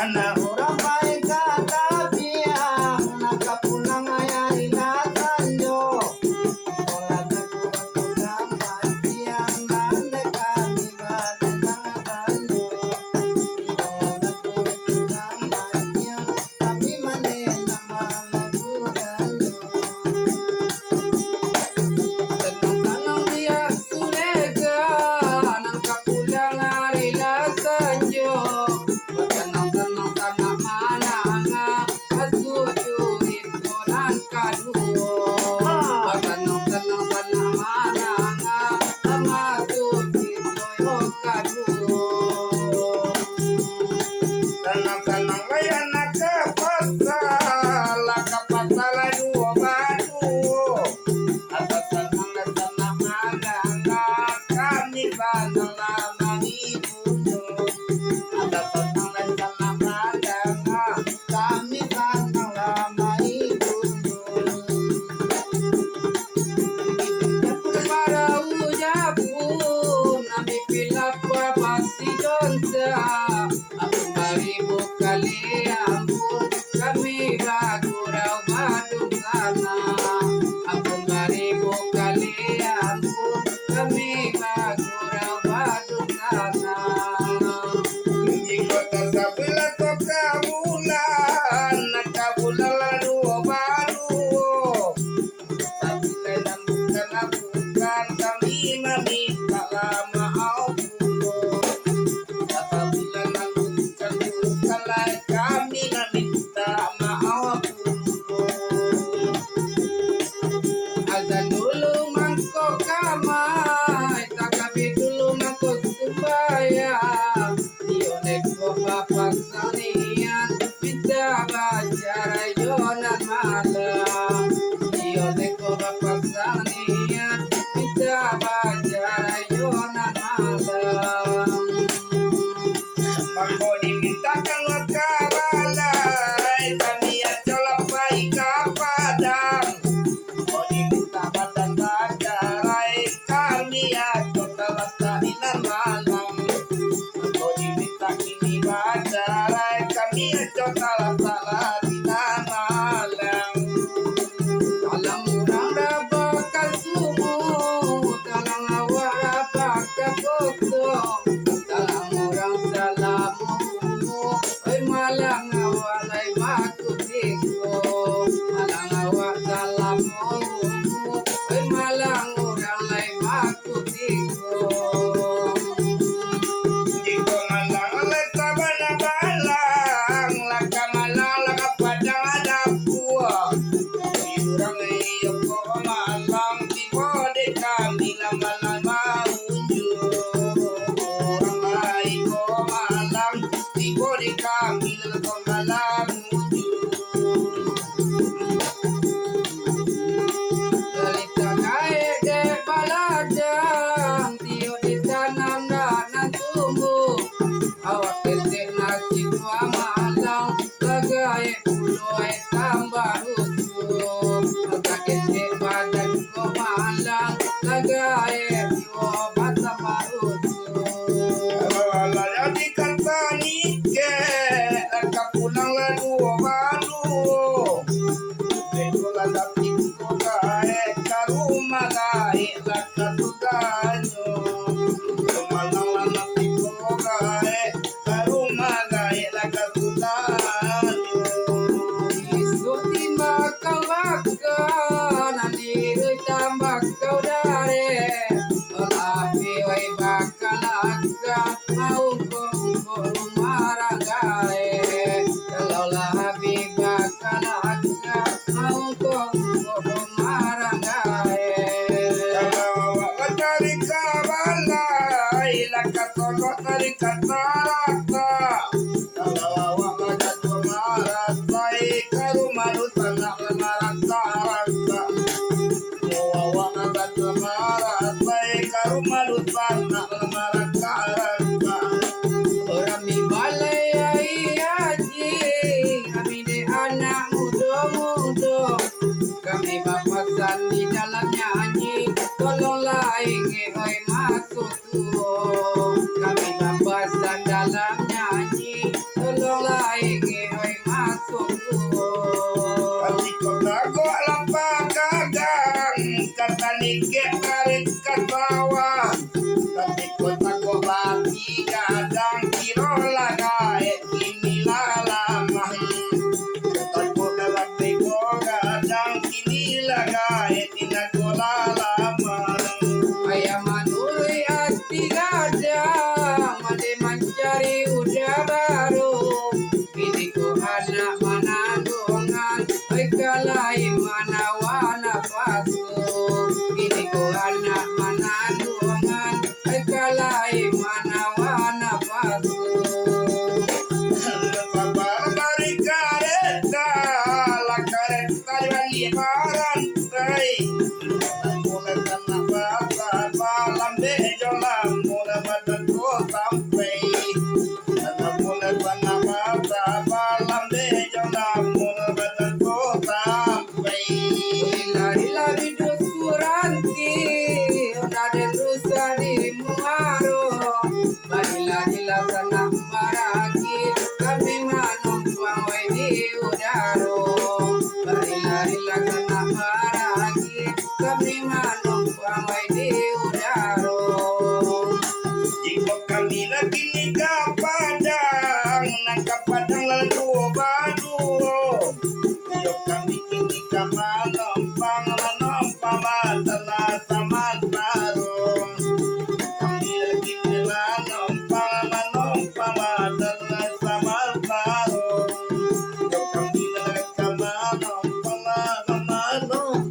Rumah Bini ko anak manandungan, ay kalay manawana paso. Bini ko anak manandungan, ay kalay manawana paso. Babari kareta, la kareta limaran tay. Mula kana bata malam bejo la mula badan ko sampai. Mula kana bata malam bejo la mula badan ko sampai. Hila bidus kuranti, unaden rusa di muaro. Hila sana maraki, kami manumpang way di udaro. Hila sana maraki, kami manumpang way di udaro. Jika kami lagi nikah padang, nangkap padang lalu badu. Jika kami kini manompang matalah sama tarung. Kami lagi manompang matalah sama tarung. Jika kami lagi manompang sama tarung.